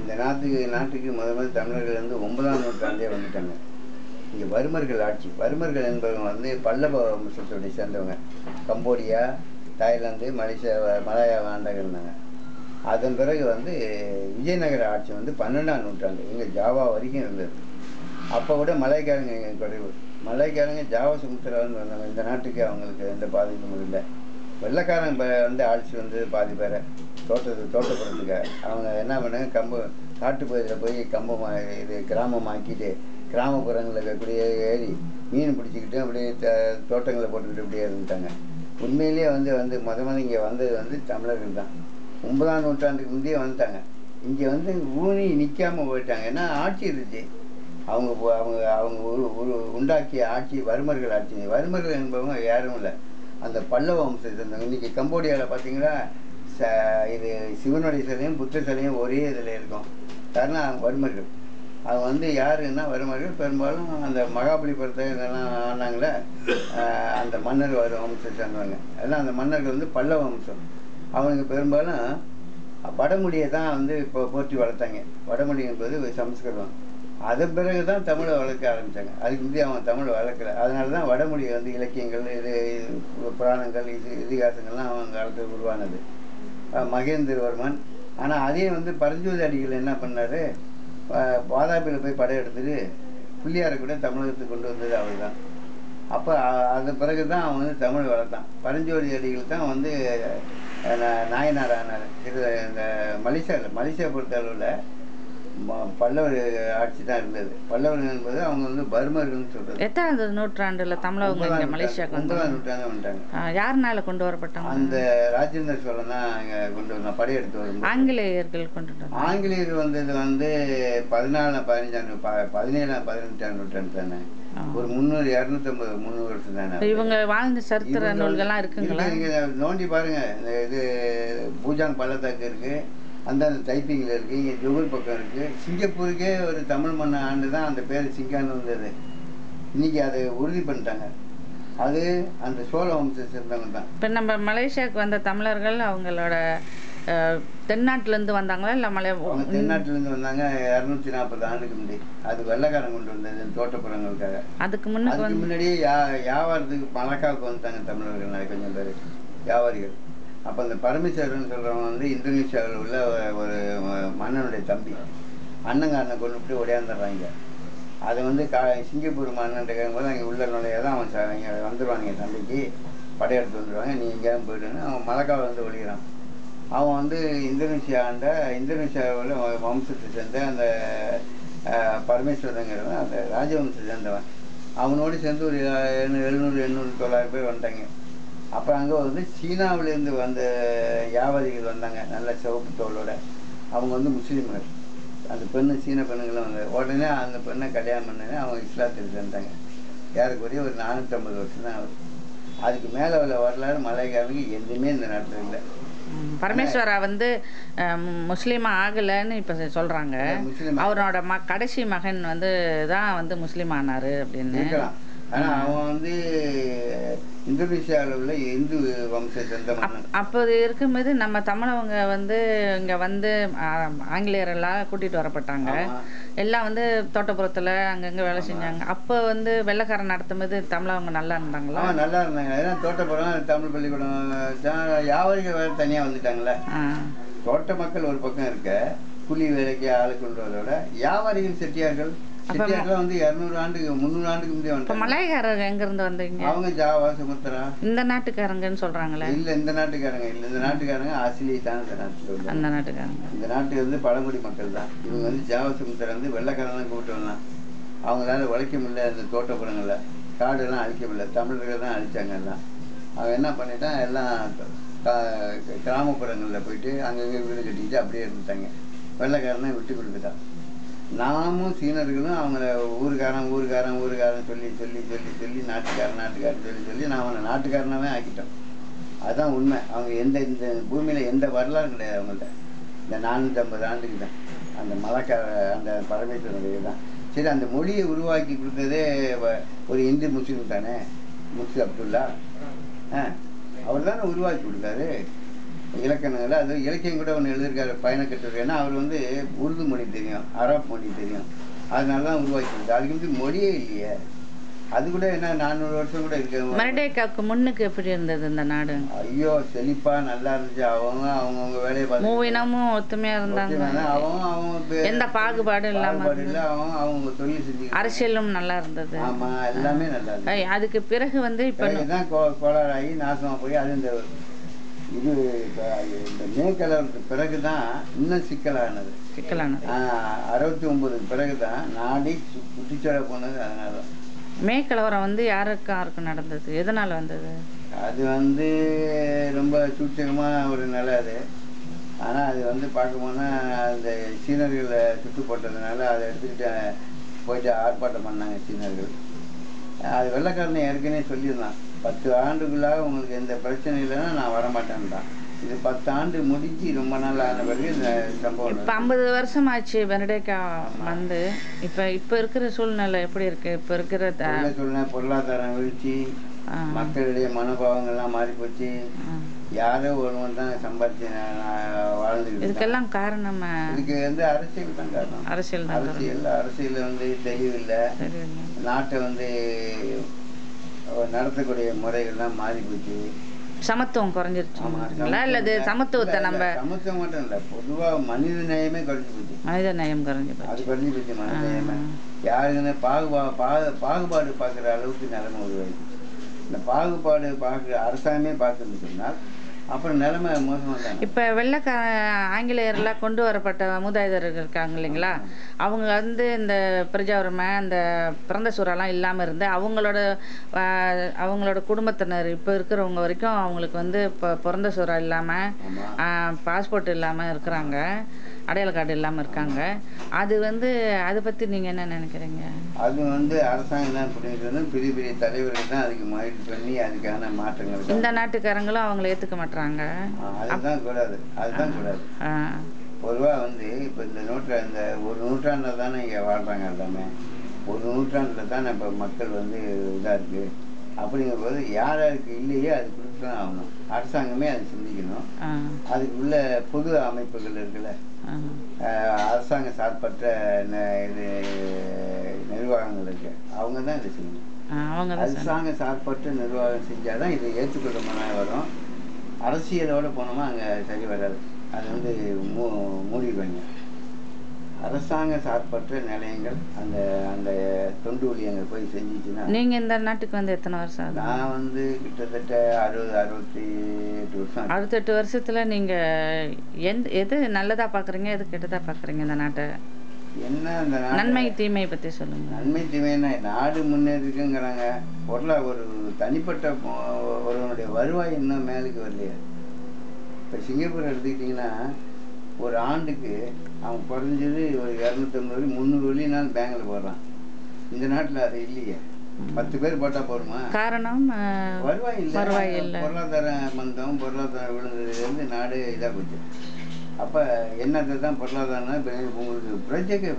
இந்த நாட்டுக்கு முதல் தமிழர்கள் வந்து 9ஆம் நூற்றாண்டே வந்துட்டாங்க. இங்கே வர்மர்கள் ஆட்சி. வர்மர்கள் என்பவங்க வந்து பல்லவ வம்சத்தை சேர்ந்தவங்க. கம்போடியா, தாய்லாந்து, மலாயா ஆண்டாங்க இருந்தாங்க. அதன் பிறகு வந்து விஜயநகர ஆட்சி வந்து 12ஆம் நூற்றாண்டு இங்கே ஜாவா வரைக்கும் இருந்தது. அப்போ கூட மலைக்காரங்க குறைவு. மலைக்காரங்க ஜாவா சுமுத்திரான்னு வந்தாங்க. இந்த நாட்டுக்கு அவங்களுக்கு எந்த பாதிப்பும் இல்லை. வெள்ளைக்காரன் வந்து ஆட்சி வந்து பாதி பேரை தோட்டப்புறத்துக்காக அவங்க என்ன பண்ணாங்க, காட்டுப்பகுதியில் போய் இது கிராமமாக்கிட்டு கிராமப்புறங்களில் இருக்கக்கூடிய ஏறி மீன் பிடிச்சிக்கிட்டு அப்படியே தோட்டங்களை போட்டுக்கிட்டு அப்படியே இருந்துட்டாங்க. உண்மையிலேயே வந்து முதல்ல இங்கே வந்தது வந்து தமிழர்கள் தான். 9ஆம் நூற்றாண்டுக்கு முந்தையே வந்துட்டாங்க. இங்கே வந்து ஊனி நிற்காமல் போயிட்டாங்க. ஏன்னா ஆட்சி இருந்துச்சு. அவங்க உண்டாக்கிய ஆட்சி வர்மர்கள் ஆட்சி. வர்மர்கள் என்பவங்க யாரும் இல்லை, அந்த பல்லவ வம்சத்தை சேர்ந்தவங்க. இன்றைக்கி கம்போடியாவில் பார்த்தீங்கன்னா இது சிவனுடைய சிலையும் புத்த சிலையும் ஒரே இதில் இருக்கும். காரணம் வர்மர்கள். அவங்க வந்து யாருன்னா வர்மர்கள் பெரும்பாலும் அந்த மகாபலிபுரத்தை இதெல்லாம் ஆனாங்களே அந்த மன்னர் வம்சத்தை சேர்ந்தவங்க. அதெல்லாம் அந்த மன்னர்கள் வந்து பல்லவ வம்சம். அவனுக்கு பெரும்பாலும் வடமொழியை தான் வந்து இப்போ போற்றி வளர்த்தாங்க. வடமொழி என்பது சமஸ்கிருதம். அதன் பிறகு தான் தமிழை வளர்க்க ஆரம்பித்தாங்க. அதுக்கு முந்தைய அவன் தமிழை வளர்க்கலை. அதனால தான் வடமொழி வந்து இலக்கியங்கள் புராணங்கள் இதிகாசங்கள்லாம் அவங்க காலத்தில் உருவானது. மகேந்திரவர்மன். ஆனால் அதே வந்து பரஞ்சோதி அடிகள் என்ன பண்ணார், வாதாபியில் போய் படையெடுத்துட்டு பிள்ளையாரை கூட தமிழகத்துக்கு கொண்டு வந்தது அவர் தான். அப்போ அது பிறகு தான் அவன் வந்து தமிழ் வளர்த்தான். பரஞ்சோதி அடிகள் தான் வந்து நாயனார் ஆனார். இந்த மலேசியா பொறுத்தளவில் பல்லவர் ஆட்சி தான் இருந்தது. பல்லவர் என்பது அவங்க வந்து பர்மர்கள்னு சொல்றது. எத்தனாவது நூற்றாண்டுல தமிழக மலேசியாவுக்கு 9ஆம் நூற்றாண்டு வந்துட்டாங்க. யாருனால கொண்டு வரப்பட்டாங்க? அந்த ராஜேந்திர சோழன் தான் இங்கே கொண்டு வந்தாங்க. படையெடுத்து வரும் ஆங்கிலேயர்கள் கொண்டு வந்தாங்க. ஆங்கிலேயர் வந்தது வந்து 14ஆம் 18ஆம் நூற்றாண்டு தானே. ஒரு 350 வருஷம் தானே. இவங்க வாழ்ந்த சரித்திர நூல்கள்லாம் இருக்குங்களா? நீங்க நோண்டி பாருங்க. இது பூஜாங் பள்ளத்தாக்கு இருக்கு, அந்த டைப்பிங்கில் இருக்குது. இங்கே ஜுகூர் பக்கம் இருக்குது. சிங்கப்பூருக்கே ஒரு தமிழ் மன்ன ஆண்டு தான் அந்த பேர் சிங்கான்னு வந்தது. இன்றைக்கி அதை உறுதி பண்ணிட்டாங்க. அது அந்த சோழ வம்சத்தை சேர்ந்தவங்க தான். இப்போ நம்ம மலேசியாவுக்கு வந்த தமிழர்கள் அவங்களோட தென்னாட்டிலேருந்து வந்தாங்களா இல்லை அவங்க தென்னாட்டிலேருந்து வந்தாங்க. 240 ஆண்டுக்கு முன்னாடி. அது வெள்ளைக்காரன் கொண்டு வந்தது தோட்டப்புறங்களுக்காக. அதுக்கு முன்னாடியே வியாபாரத்துக்கு மலக்காவுக்கு வந்துட்டாங்க தமிழர்கள் கொஞ்சம் பேர் வியாபாரிகள். அப்போ அந்த பரமேஸ்வரன் சொல்கிறவங்க வந்து இந்தோனேஷியாவில் உள்ள ஒரு மன்னனுடைய தம்பி. அண்ணங்காரனை கொண்டு போய் ஓடியாந்துடுறாங்க. அதை வந்து சிங்கப்பூர் மன்னன் கேட்கும்போது அங்கே உள்ள நுழைய தான் அவன் இங்கே வந்துடுவாங்க. தம்பிக்கு படையெடுத்து வந்துடுவாங்க. நீ எங்கேயாவது போய்ட்டுன்னு அவன் மலக்காவில் வந்து ஒழிகிறான். அவன் வந்து இந்தோனேஷியாவில் வம்சத்தை சேர்ந்த அந்த பரமேஸ்வரங்கிறவன் அந்த ராஜவம்சத்தை சேர்ந்தவன். அவனோடு சேர்ந்து ஒரு 700, 800, 900 பேர் வந்துட்டாங்க. அப்போ அங்கே வந்து சீனாவிலேருந்து வந்த வியாபாரிகள் வந்தாங்க, நல்ல சிவப்பு தோளோட. அவங்க வந்து முஸ்லீம்கள். அந்த பெண்ணு சீன பெண்ணுங்களும் வந்து உடனே அந்த பெண்ணை கல்யாணம் பண்ணனே அவங்க இஸ்லாத்துக்கு சேர்ந்தாங்க. யாருக்குரிய ஒரு 450 வருஷம் தான் ஆகுது. அதுக்கு மேலே உள்ள வரலாறு மலைக்காரனுக்கு எதுவுமே இந்த நாட்டில் இல்லை. பரமேஸ்வரா வந்து முஸ்லீமா ஆகலைன்னு இப்போ சொல்கிறாங்க. அவரோட கடைசி மகன் வந்து தான் வந்து முஸ்லீம் ஆனார் அப்படின்னு இருக்கலாம். ஆனால் அவன் வந்து இந்தோனேஷியாவில் உள்ள இந்து வம்சத்தை சேர்ந்த மன்னன். அப்போது இருக்கும்போது நம்ம தமிழவங்க வந்து இங்கே வந்து ஆங்கிலேயரெல்லாம் கூட்டிகிட்டு வரப்பட்டாங்க. எல்லாம் வந்து தோட்டப்புறத்தில் அங்கங்கே வேலை செஞ்சாங்க. அப்போ வந்து வெள்ளைக்காரன் நடத்தும் போது தமிழவங்க நல்லா இருந்தாங்களா? நல்லா இருந்தாங்க. ஏன்னா தோட்டப்புறம் தமிழ் பள்ளிக்கூடம் வியாபாரிகள் வேறு தனியாக வந்துட்டாங்களே. தோட்ட மக்கள் ஒரு பக்கம் இருக்க, கூலி வேலைக்கு ஆளு கொண்டு வரதோட வியாபாரிகள் செட்டியார்கள் வந்து 200 ஆண்டுக்கு 300 ஆண்டுக்கு முந்தைய வந்து. மலையக்காரங்க எங்கிருந்து வந்தீங்க? அவங்க ஜாவா சுமத்ரா. இந்த நாட்டுக்காரங்கன்னு சொல்றாங்களே. இல்ல இந்த நாட்டுக்காரங்க இல்ல. இந்த நாட்டுக்காரங்க ஆசிலியை தான் இந்த நாட்டுக்கு. அந்த நாட்டுக்காரங்க இந்த நாட்டு வந்து பழங்குடி மக்கள் தான். இவங்க வந்து ஜாவா சுமத்ரா வந்து வெள்ளைக்காரன் கூப்பிட்டு வந்தான். அவங்களால உழைக்க முடியல. இந்த தோட்டப்புறங்களில் காடெல்லாம் அழிக்க முடியல. தமிழர்கள் தான் அழிச்சாங்க எல்லாம். அவன் என்ன பண்ணிட்டான், எல்லாம் கிராமப்புறங்களில் போயிட்டு அங்கங்கே வீடு கட்டிக்கிட்டு அப்படியே இருந்துட்டாங்க. வெள்ளைக்காரனை விட்டு கொடுத்துட்டான். நாமும் சீனர்களும் அவங்கள ஊருக்காரன் சொல்லி நாட்டுக்காரன் சொல்லி நான் அவனை நாட்டுக்காரனாவே ஆக்கிட்டோம். அதுதான் உண்மை. அவங்க இந்த பூமியில் எந்த வரலாறும் கிடையாது அவங்கள்ட்ட. இந்த 450 ஆண்டுக்கு தான் அந்த அந்த பரமேஸ்வரனுடைய தான். சரி, அந்த மொழியை உருவாக்கி கொடுத்ததே ஒரு இந்து முஸ்லீம் தானே, முஃப்தி அப்துல்லா. அவர் தானே உருவாக்கி கொடுத்தாரு. இலக்கணங்கள் அது இலக்கியம் கூட ஒன்று எழுதியிருக்காரு பயணக்கட்டுரை. ஏன்னா அவர் வந்து உருது மொழி தெரியும், அரபு மொழி தெரியும், அதனால தான் உருவாக்கிடுது. அதுக்கு வந்து மொழியே இல்லையே. அது கூட என்ன 400 வருஷம் கூட இருக்கு. மெரடேக்காவுக்கு முன்னுக்கு எப்படி இருந்தது இந்த நாடு? ஐயோ செழிப்பா நல்லா இருந்துச்சு. அவங்கவுங்க வேலையை பார்த்து மூவினமும் ஒத்துமையா இருந்தாங்க. அவங்க எந்த பாகுபாடும் இல்லாம இல்லை, அவங்க தொழில் செஞ்சு அரசியலும் நல்லா இருந்தது. ஆமா எல்லாமே நல்லா இருந்துச்சு. அதுக்கு பிறகு வந்து இப்ப தான் கோளாறாகி நாசமா போய் அது இந்த இது இந்த மேற்கலவரத்துக்கு பிறகுதான் இன்னும் சிக்கலானது. 69 பிறகுதான் நாடி குட்டிச்சோட போனது. அதனால மேற்கலவரம் வந்து யாருக்கும் நடந்தது, எதனால வந்தது? அது வந்து ரொம்ப சூட்சகமான ஒரு நிலை அது. ஆனால் அது வந்து பார்க்க போனால் அந்த சீனர்களை சுட்டு போட்டதுனால அதை எடுத்துக்கிட்டு போயிட்டு ஆர்ப்பாட்டம் பண்ணாங்க சீனர்கள். அது வெள்ளைக்காரனை ஏற்கனவே சொல்லியிருந்தான், 10 ஆண்டுக்குள்ளாக உங்களுக்கு எந்த பிரச்சனை இல்லைன்னா நான் வரமாட்டேன்தான். இது 10 ஆண்டு முடிஞ்சு ரொம்ப நாள் ஆன பிறகு இந்த சம்பவம். இப்போ 50 வருஷம் ஆச்சு மெரடேக்கா வந்து. இப்போ இருக்கிற சூழ்நிலை எப்படி இருக்கு? இப்போ இருக்கிற சூழ்நிலை பொருளாதாரம் வீழ்ச்சி, மக்களிடையே மனோபாவங்கள்லாம் மாறி போச்சு. யாரோ ஒருவன் தான் சம்பாதிச்சு வாழ்ந்துட்டு. இதுக்கெல்லாம் காரணம் இதுக்கு வந்து அரசியல் தான் காரணம். அரசியல் வந்து தெளிவில்லை. நாட்டை வந்து நடத்தக்கூடிய முறைகள்லாம் மாறி போச்சு. சமத்துவம் குறைஞ்சிருச்சுங்களா? இல்லது சமத்துவத்தை நம்ம சமத்துவம் மட்டும் இல்லை, பொதுவாக மனித நேயமே குறைஞ்சி போச்சு. மனித நேயம் குறைஞ்சி போச்சு. அது குறைஞ்சி போச்சு மனித நேயமே. யாருக்குன்னு பாகுபாடு பார்க்குற அளவுக்கு நிலைமை உருவாயிடுச்சு. இந்த பாகுபாடு பார்க்குற அரசாங்கமே பார்க்கணும்னு சொன்னால் அப்புறம் நிலைமை மோசமாக தான். இப்போ ஆங்கிலேயர்லாம் கொண்டு வரப்பட்ட மூதாதையர்கள் இருக்காங்க இல்லைங்களா, அவங்க வந்து இந்த பிரஜா உரிமை இந்த பிறந்த சூறாலாம் இல்லாமல் இருந்து அவங்களோட குடும்பத்தினர் இப்போ இருக்கிறவங்க வரைக்கும் அவங்களுக்கு வந்து இப்போ பிறந்த சூறா இல்லாமல் பாஸ்போர்ட் இல்லாமல் இருக்கிறாங்க, அடையாள கார்டு இல்லாமல் இருக்காங்க. அது வந்து அதை பற்றி நீங்கள் என்ன நினைக்கிறீங்க? அது வந்து அரசாங்கம் தான் புரிஞ்சுட்டு பெரிய பெரிய தலைவர்கள் தான் அதுக்கு முயற்சி பண்ணி அதுக்கான மாற்றங்கள். இந்த நாட்டுக்காரங்களும் அவங்கள ஏற்றுக்க மாட்டாங்க. அதுதான் கூடாது, அதுதான் கூடாது. பொதுவாக வந்து இப்போ இந்த ஒரு நூற்றாண்டில் தானே இங்கே வாழ்கிறாங்க எல்லாமே. ஒரு நூற்றாண்டில் தானே இப்போ மக்கள் வந்து இதாக இருக்குது. அப்படிங்கும்போது யாருக்கு இல்லையே அது கொடுத்து தான் ஆகணும். அரசாங்கமே அது சிந்திக்கணும். அதுக்குள்ள பொது அமைப்புகள் இருக்குல்ல, அரசாங்க சார்பற்ற இது நிர்வாகங்கள் இருக்கு, அவங்க தான் இதை செய்யணும். அரசாங்க சார்பற்ற நிர்வாகம் செஞ்சாதான் இதை ஏற்றுக்கொள்ள மாதிரி வரும். அரசியலோட போனோமா அங்கே சரி வராது. அது வந்து மூடிடுவாங்க. அரசாங்க சார்பற்ற நிலையங்கள் அந்த அந்த தொண்டு ஊழியங்கள் போய் செஞ்சிச்சுன்னா. நீங்கள் இந்த நாட்டுக்கு வந்து எத்தனை வருஷம் ஆகுது? நான் வந்து கிட்டத்தட்ட 68 வருஷம். 68 வருஷத்தில் நீங்கள் எது நல்லதாக பார்க்குறீங்க, எது கெட்டதாக பார்க்குறீங்க இந்த நாட்டை? என்ன அந்த நன்மை தீமையை பற்றி சொல்லுங்கள். நன்மை தீமைன்னா நாடு முன்னேறிக்குங்கிறாங்க. ஒரு தனிப்பட்ட ஒருவனுடைய வருவாய் இன்னும் மேலுக்கு வரலையா. இப்போ சிங்கப்பூர் எடுத்துக்கிட்டிங்கன்னா ஒரு ஆண்டுக்கு அவன் குறைஞ்சது ஒரு 250 300 வெளியினாலும் பேங்கில் போடுறான். இந்த நாட்டில் அது இல்லையே. 10 பேர் போட்டால் போடுமா? காரணம் வருவாய் இல்லை. பொருளாதார மந்தம், பொருளாதாரம் விழுந்ததுலேருந்து நாடு இதாக போச்சு. அப்போ என்னத்தை தான் பொருளாதாரம்னா இப்போ உங்களுக்கு பிரஜைக்கு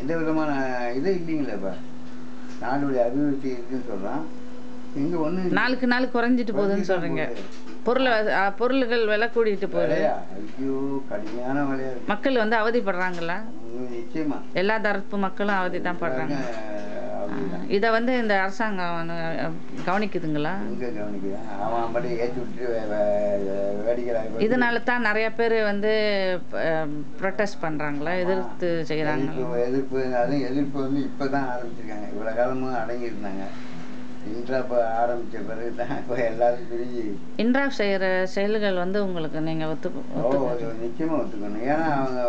எந்த விதமான இது இல்லைங்களே. இப்போ நாடுடைய அபிவிருத்தி இருக்குன்னு சொல்கிறான். இங்கே ஒன்று நாளுக்கு நாள் குறைஞ்சிட்டு போகுதுன்னு சொல்கிறீங்க. பொருள்கள் விலை கூடிட்டு போகுது. ஐயோ கடுமையான விலையா இருக்கு. மக்கள் வந்து அவதிப்படுறாங்களா? நிச்சயமா எல்லா தரப்பு மக்களும் அவதி தான் படுறாங்க. இதை வந்து இந்த அரசாங்கம் கவனிக்குதுங்களா? இதனால தான் நிறைய பேர் வந்து ப்ரொட்டஸ்ட் பண்ணுறாங்களா, எதிர்த்து செய்கிறாங்க. எதிர்ப்பு வந்து இப்போ தான் ஆரம்பிச்சிருக்காங்க. இவ்வளோ காலமும் அடங்கியிருந்தாங்க. இன்ட்ராப் ஆரம்பித்த பிறகு தான் இப்போ எல்லாரும் பிரிஞ்சு இன்ட்ராப் செய்கிற செயல்கள் வந்து உங்களுக்கு நீங்கள் நிச்சயமாக ஒத்துக்கணும். ஏன்னா அவங்க